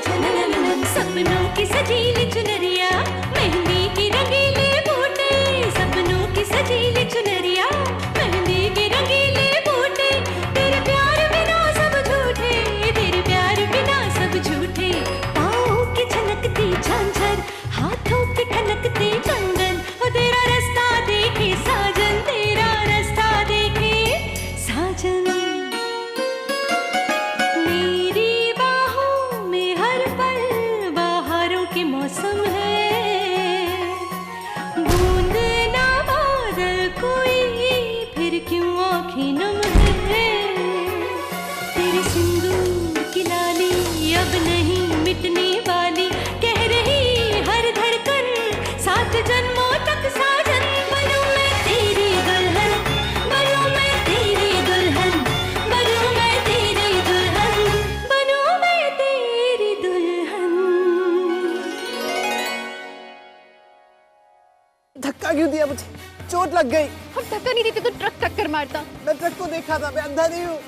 झननननन, सपनों की सजीली चुनरिया, मेहंदी की रंगीले बूटे, सपनों की सजीली चुनरिया, मेहंदी की रंगीले बूटे, तेरे प्यार बिना सब झूठे, तेरे प्यार बिना सब झूठे, पाँव की छलकती झांझर, हाथों की ठनकते कंगन, वो तेरा रास्ता देखे साजन, तेरा रास्ता देखे साजन। मेरी बाहों में हर पल बहारों के मौसम है, बूंद ना बादल कोई फिर क्यों आँखें नम है, तेरे सिंदूर की लाली अब नहीं मिटने वाली, कह रही हर धड़कन सात जन्मों तक साजन। बनूं मैं तेरी दुल्हन, बनूं मैं तेरी दुल्हन, बनूं मैं तेरी दुल्हन, बनूं मैं तेरी दुल्हन। धक्का क्यों दिया मुझे? चोट लग गई। हम धक्का नहीं देते तो ट्रक टक्कर मारता। मैं ट्रक को देखा था, मैं अंधा नहीं हूँ।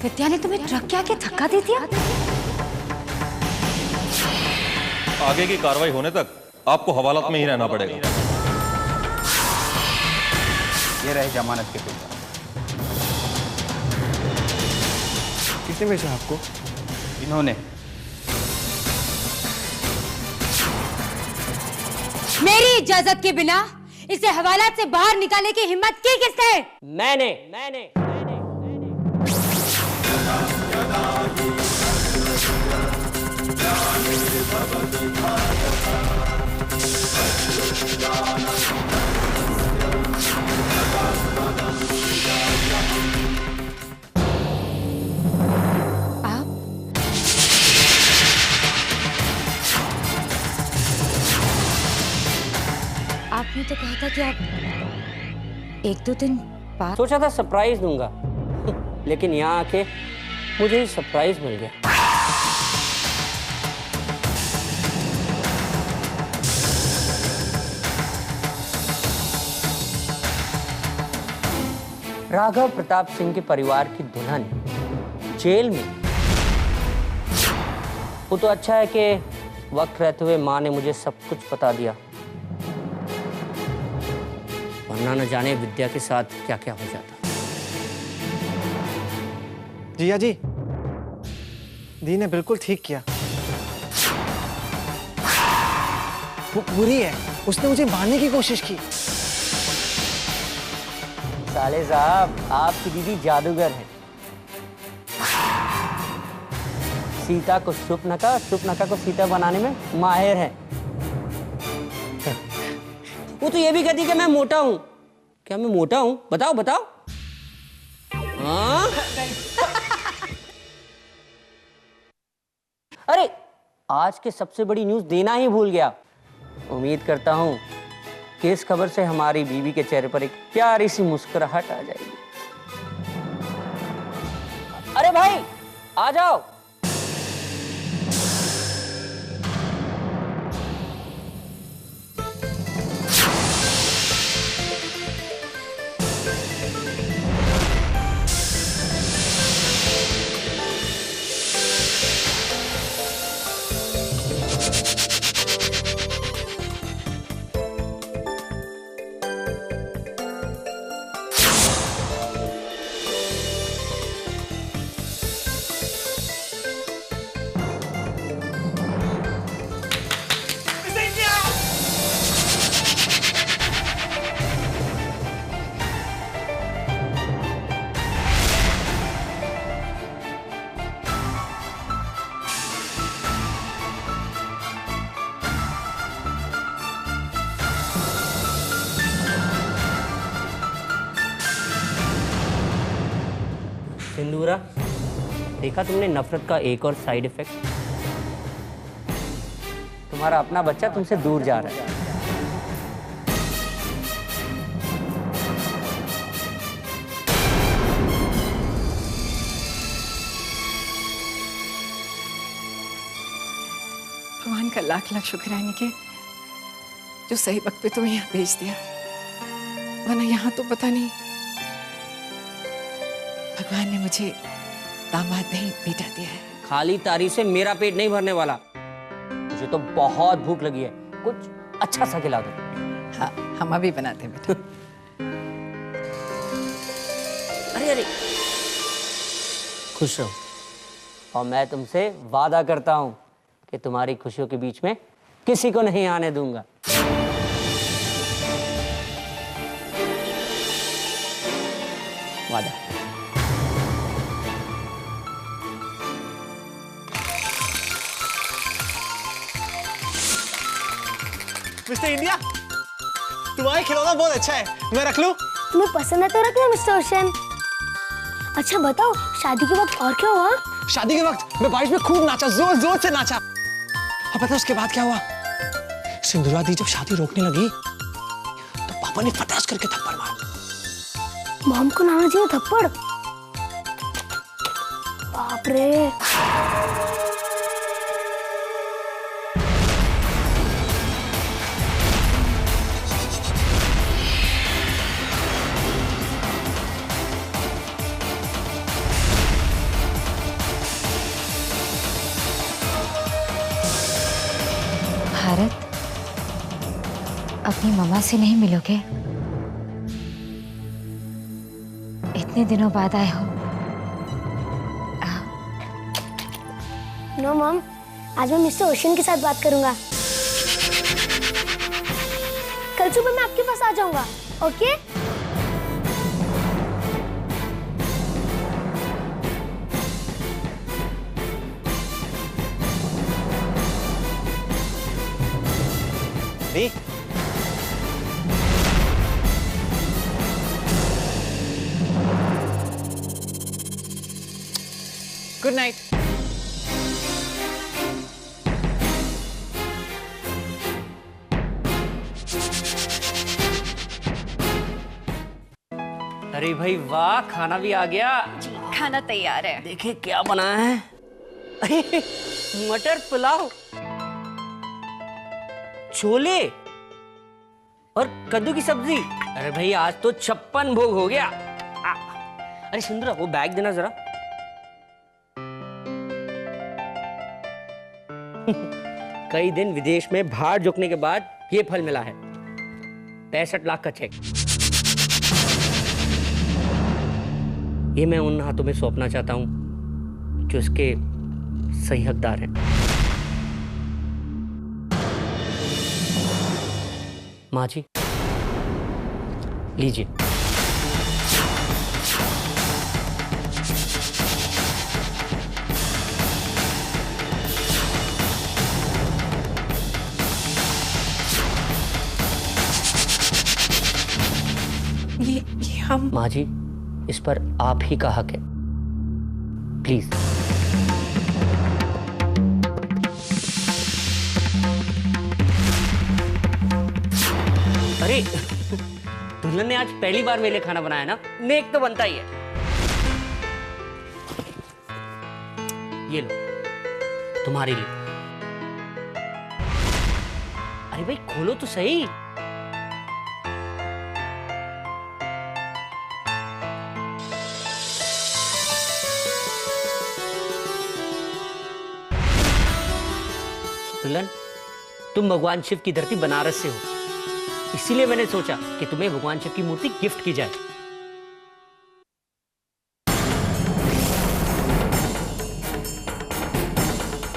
विद्या ने तुम्हें ट्रक के आगे धक्का दे दिया? आगे की कार्रवाई होने तक आपको हवालात में ही रहना पड़ेगा। ये रहे जमानत के पेपर। कितने भेजा आपको? इन्होंने। मेरी इजाजत के बिना इसे हवालात से बाहर निकालने की हिम्मत की किसने? मैंने। आपने तो कहा था कि आप एक दो दिन बाद। सोचा था सरप्राइज दूंगा, लेकिन यहाँ आके मुझे ही सरप्राइज मिल गया। राघव प्रताप सिंह के परिवार की दुल्हन जेल में। वो तो अच्छा है कि वक्त रहते हुए माँ ने मुझे सब कुछ बता दिया, वरना न जाने विद्या के साथ क्या क्या हो जाता। जिया जी, दी ने बिल्कुल ठीक किया। वो बुरी है, उसने मुझे मारने की कोशिश की। साले साहब, आपकी दीदी जादूगर है। सीता को शुपनखा को सीता बनाने में माहिर है। वो तो ये भी कहती कि मैं मोटा हूं। क्या मैं मोटा हूं? बताओ बताओ। हाँ? अरे, आज की सबसे बड़ी न्यूज देना ही भूल गया। उम्मीद करता हूं कि इस खबर से हमारी बीवी के चेहरे पर एक प्यारी सी मुस्कुराहट आ जाएगी। अरे भाई, आ जाओ। सिंदूरा, देखा तुमने नफरत का एक और साइड इफेक्ट? तुम्हारा अपना बच्चा तुमसे दूर जा रहा है। भगवान का लाख लाख शुक्र है निके, जो सही वक्त पे तुम्हें यहाँ भेज दिया, वरना यहाँ तो पता नहीं। भगवान ने मुझे दामाद नहीं बेटा दिया है। खाली तारीफ से मेरा पेट नहीं भरने वाला। मुझे तो बहुत भूख लगी है, कुछ अच्छा सा खिला दो। हाँ, हम अभी बनाते हैं बेटा। अरे अरे, खुश रहो, और मैं तुमसे वादा करता हूं कि तुम्हारी खुशियों के बीच में किसी को नहीं आने दूंगा। वादा। मिस्टर इंडिया, तुम्हारा खिलौना बहुत अच्छा है, मैं रख लूं? तुम्हें पसंद है तो रखना मिस्टर ओशन। अच्छा बताओ, शादी के वक्त और क्या हुआ? शादी के वक्त मैं बारिश में खूब नाचा, जोर जोर से नाचा। और पता है उसके बाद क्या हुआ? सिंदूरा दी जब शादी रोकने लगी तो पापा ने फटास करके थप्पड़ मारा। मॉम को लाना चाहिए थप्पड़। बाप रे। भारत, अपनी मम्मा से नहीं मिलोगे? इतने दिनों बाद आए हो। नो मॉम, आज मैं मिस्टर ओशन के साथ बात करूंगा। कल सुबह मैं आपके पास आ जाऊंगा, ओके? दी, गुड नाइट। अरे भाई वाह, खाना भी आ गया। खाना तैयार है। देखिए क्या बना है। अरे मटर पुलाव, छोले और कद्दू की सब्जी। अरे भाई आज तो 56 भोग हो गया। अरे सुंदरा, वो बैग देना जरा। कई दिन विदेश में भाड़ झुकने के बाद ये फल मिला है, 65 लाख का चेक। ये मैं उन हाथों में सौंपना चाहता हूं जो इसके सही हकदार हैं। माँ जी, लीजिए। ये हम। माँ जी, इस पर आप ही का हक है, प्लीज। अरे दुल्हन ने आज पहली बार मेरे लिए खाना बनाया ना, नेक तो बनता ही है। ये लो, तुम्हारे लिए। अरे भाई खोलो तो सही। दुल्हन, तुम भगवान शिव की धरती बनारस से हो, इसीलिए मैंने सोचा कि तुम्हें भगवान शिव की मूर्ति गिफ्ट की जाए।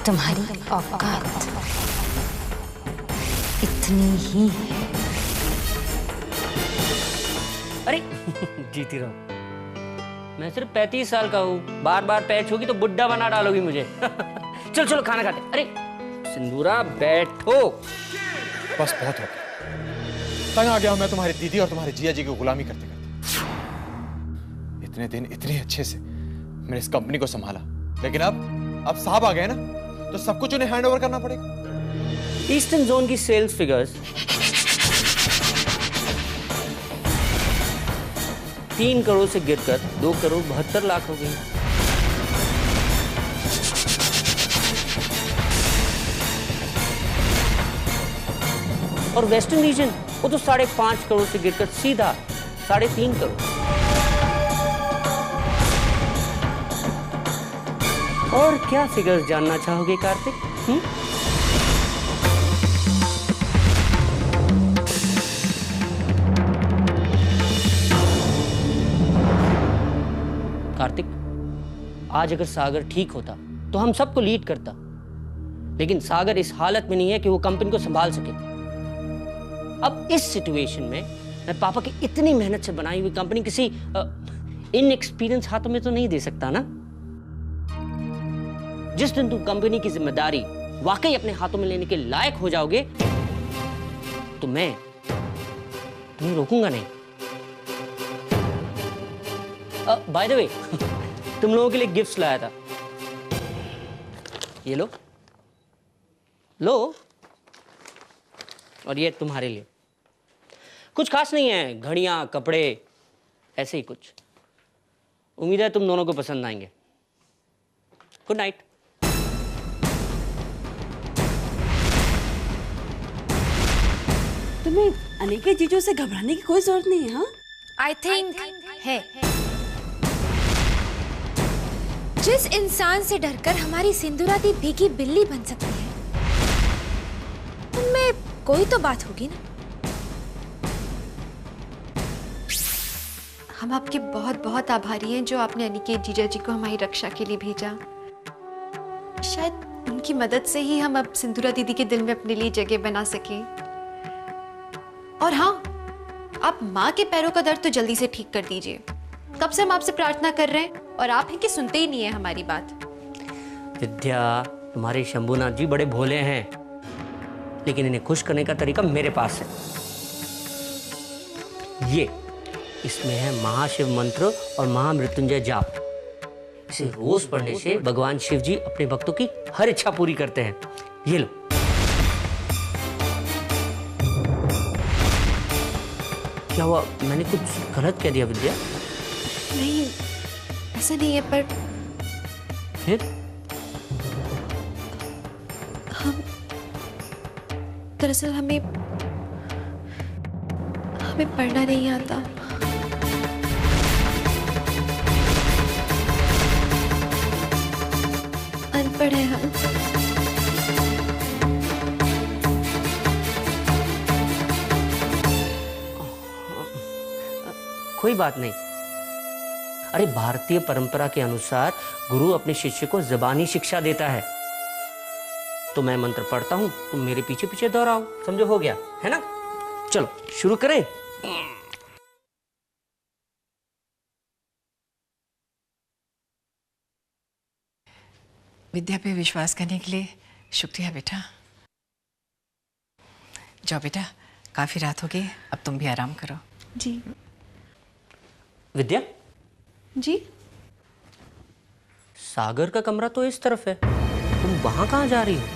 तुम्हारी औकात इतनी ही है। अरे जीती रहो, मैं सिर्फ 35 साल का हूँ, बार बार पैच होगी तो बुड्ढा बना डालोगी मुझे। चलो चलो खाना खाते। अरे सिंदूरा बैठो। बस बहुत हो गया, तंग आ गया हूं मैं तुम्हारी दीदी और तुम्हारे जिया जी की गुलामी करते करते। इतने दिन इतने अच्छे से मैंने इस कंपनी को संभाला, लेकिन अब साहब आ गए ना, तो सब कुछ उन्हें हैंड ओवर करना पड़ेगा। ईस्टर्न जोन की सेल्स फिगर्स 3 करोड़ से गिरकर 2 करोड़ 72 लाख हो गई। और वेस्टर्न रीजन वो तो 5.5 करोड़ से गिरकर सीधा 3.5 करोड़। और क्या फिगर्स जानना चाहोगे कार्तिक? कार्तिक, आज अगर सागर ठीक होता तो हम सबको लीड करता, लेकिन सागर इस हालत में नहीं है कि वो कंपनी को संभाल सके। अब इस सिचुएशन में मैं पापा की इतनी मेहनत से बनाई हुई कंपनी किसी इनएक्सपीरियंस हाथों में तो नहीं दे सकता ना। जिस दिन तुम कंपनी की जिम्मेदारी वाकई अपने हाथों में लेने के लायक हो जाओगे तो मैं तुम्हें रोकूंगा नहीं। बाय द वे, तुम लोगों के लिए गिफ्ट्स लाया था, ये लो लो, और ये तुम्हारे लिए। कुछ खास नहीं है, घड़ियां, कपड़े, ऐसे ही कुछ। उम्मीद है तुम दोनों को पसंद आएंगे। Good night. तुम्हें अनेके चीजों से घबराने की कोई जरूरत नहीं है। हाँ, आई थिंक है। जिस इंसान से डरकर हमारी सिंदूरा दी भीगी बिल्ली बन सकती है, उनमें कोई तो बात होगी ना। हम आपके बहुत बहुत आभारी हैं जो आपने अनिकेत जीजा जी को हमारी रक्षा के लिए भेजा। शायद उनकी मदद से ही हम अब सिंदूरा दीदी के दिल में अपने लिए जगह बना सके। और हाँ, आप माँ के पैरों का दर्द तो जल्दी से ठीक कर दीजिए। कब से हम आपसे प्रार्थना कर रहे हैं और आप हैं कि सुनते ही नहीं है हमारी बात। विद्या, तुम्हारे शंभूनाथ जी बड़े भोले हैं, लेकिन इन्हें खुश करने का तरीका मेरे पास है। ये इसमें है महाशिव मंत्र और महामृत्युंजय जाप। इसे रोज पढ़ने से भगवान शिव जी अपने भक्तों की हर इच्छा पूरी करते हैं। ये लो। क्या हुआ, मैंने कुछ गलत कह दिया विद्या? नहीं, ऐसा नहीं है, पर फिर हम दरअसल हमें पढ़ना नहीं आता। अनपढ़ है हम। कोई बात नहीं। अरे, भारतीय परंपरा के अनुसार गुरु अपने शिष्य को ज़बानी शिक्षा देता है। तो मैं मंत्र पढ़ता हूं, तुम मेरे पीछे पीछे दोहराओ। समझो, हो गया है ना? चलो शुरू करें। विद्या पे विश्वास करने के लिए शुक्रिया बेटा। जाओ बेटा, काफी रात हो गई, अब तुम भी आराम करो। जी। विद्या जी, सागर का कमरा तो इस तरफ है, तुम वहां कहां जा रही हो?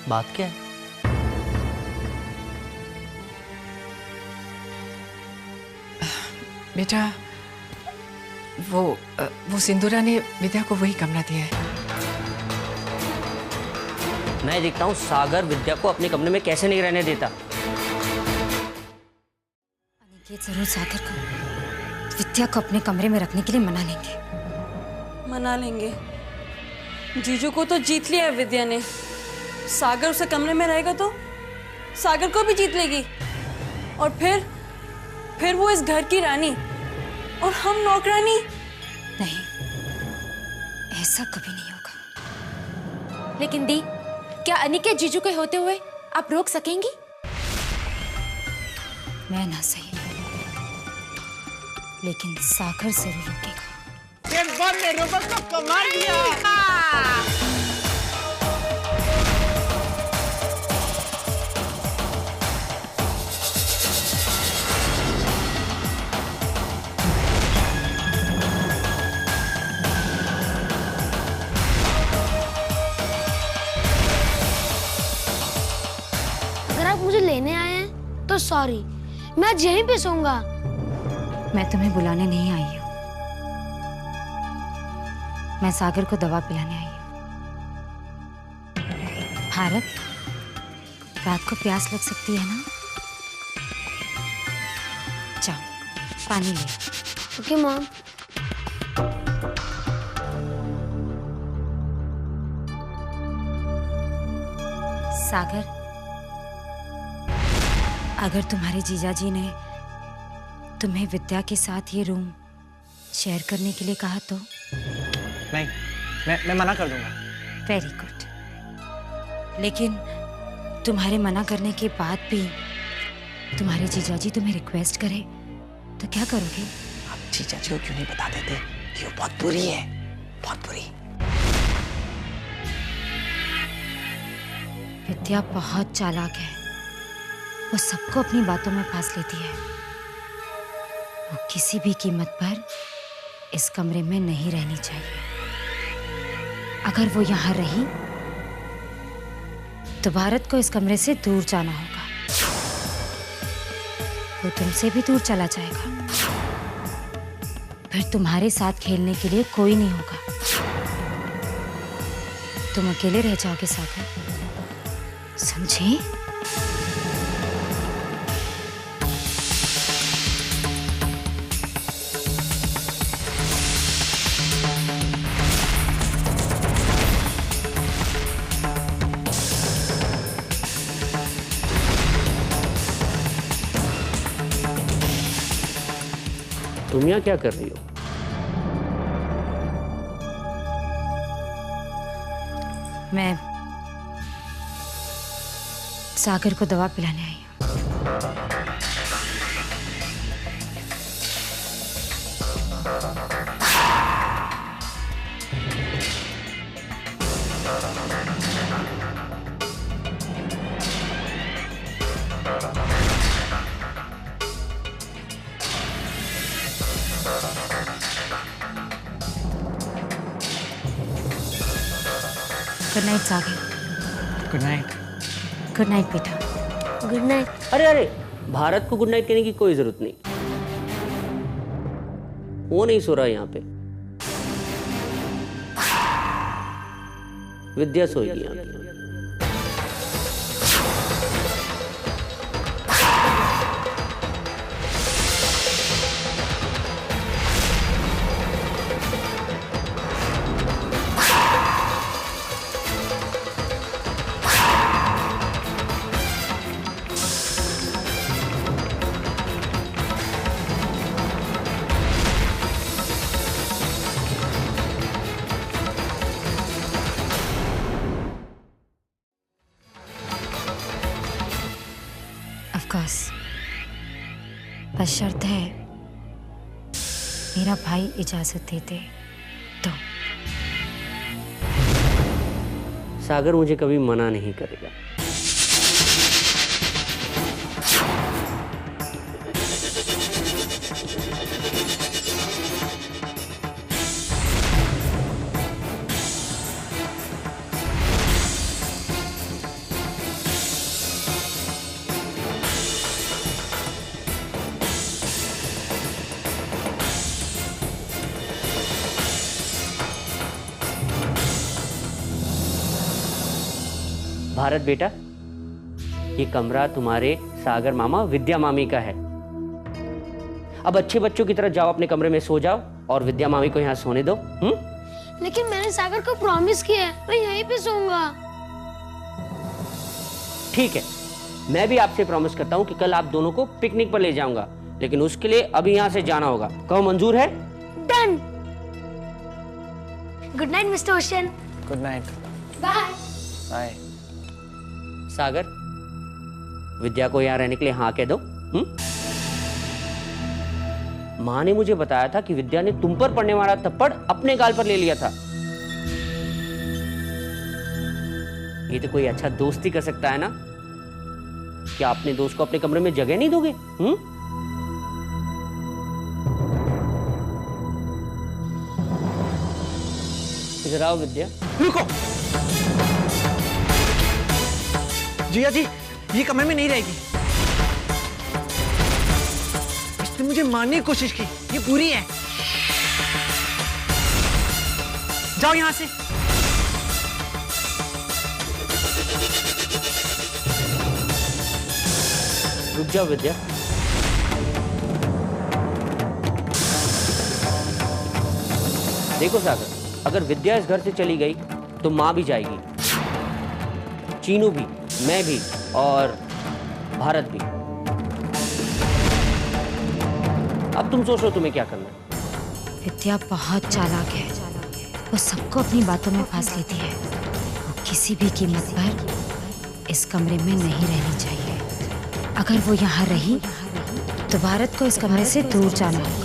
बात क्या है? बेटा, वो सिंदूरा ने विद्या को वही कमरा दिया है। मैं देखता हूं सागर विद्या को अपने कमरे में कैसे नहीं रहने देता। अनिकेत जरूर सागर को विद्या को अपने कमरे में रखने के लिए मना लेंगे। मना लेंगे? जीजू को तो जीत लिया है विद्या ने। सागर उसे कमरे में रहेगा तो सागर को भी जीत लेगी, और फिर वो इस घर की रानी और हम नौकरानी। नहीं, ऐसा कभी नहीं होगा। लेकिन दी, क्या अनिकेत जीजू के होते हुए आप रोक सकेंगी? मैं ना सही, लेकिन सागर जरूर रोकेगा। एक बार मेरे को तो कमाल दिया। अगर आप मुझे लेने आए हैं तो सॉरी, मैं आज यहीं पे सोऊंगा। मैं तुम्हें बुलाने नहीं आई हूँ, मैं सागर को दवा पिलाने आई हूँ। भारत, रात को प्यास लग सकती है ना? जाओ पानी ले। Okay mom. सागर, अगर तुम्हारे जीजाजी ने तुम्हें विद्या के साथ ये रूम शेयर करने के लिए कहा तो? नहीं, मैं मना कर दूंगा। Very good. लेकिन तुम्हारे मना करने के बाद भी तुम्हारे जीजाजी तुम्हें रिक्वेस्ट करे तो क्या करोगे? आप जीजाजी को क्यों नहीं बता देते कि वो बहुत बुरी है, बहुत बुरी। विद्या बहुत चालाक है, वो सबको अपनी बातों में फंस लेती है। वो किसी भी कीमत पर इस कमरे में नहीं रहनी चाहिए। अगर वो यहाँ रही तो भारत को इस कमरे से दूर जाना होगा। वो तुमसे भी दूर चला जाएगा, फिर तुम्हारे साथ खेलने के लिए कोई नहीं होगा। तुम अकेले रह जाओगे सागर, समझे? तुम यहाँ क्या कर रही हो? मैं सागर को दवा पिलाने आई हूँ। Good night Sagar. Good night. Good night बेटा। Good night. अरे अरे, भारत को गुड नाइट कहने की कोई जरूरत नहीं। वो नहीं सो रहा यहाँ पे, विद्या सोएगी यहाँ पे। बस शर्त है मेरा भाई इजाजत देते तो। सागर मुझे कभी मना नहीं करेगा। भारत बेटा, ये कमरा तुम्हारे सागर मामा विद्या मामी का है। अब अच्छे बच्चों की तरह जाओ, अपने कमरे में सो जाओ और विद्या मामी को यहाँ सोने दो। लेकिन मैंने सागर को प्रॉमिस किया है, मैं यहीं पे सोऊंगा। ठीक है, मैं भी आपसे प्रॉमिस करता हूँ कि कल आप दोनों को पिकनिक पर ले जाऊंगा, लेकिन उसके लिए अभी यहाँ से जाना होगा। कहो मंजूर है? Done. Good night mister Ocean. Good night. Bye bye. Sagar, Vidya को यहाँ रहने के लिए हाँ कह दो। माँ ने मुझे बताया था कि विद्या ने तुम पर पड़ने वाला थप्पड़ अपने गाल पर ले लिया था। ये तो कोई अच्छा दोस्त ही कर सकता है ना। क्या अपने दोस्त को अपने कमरे में जगह नहीं दोगे? इधर आओ विद्या। रुको जिया जी, ये कमरे में नहीं रहेगी। इसने मुझे मारने की कोशिश की, ये बुरी है। जाओ यहां से। रुक जाओ विद्या। देखो सागर, अगर विद्या इस घर से चली गई तो माँ भी जाएगी, चीनू भी, मैं भी और भारत भी। अब तुम सोचो तुम्हें क्या करना है। विद्या बहुत चालाक है, वो सबको अपनी बातों में फंस लेती है। वो किसी भी कीमत पर इस कमरे में नहीं रहनी चाहिए। अगर वो यहाँ रही तो भारत को इस कमरे से दूर जाना है।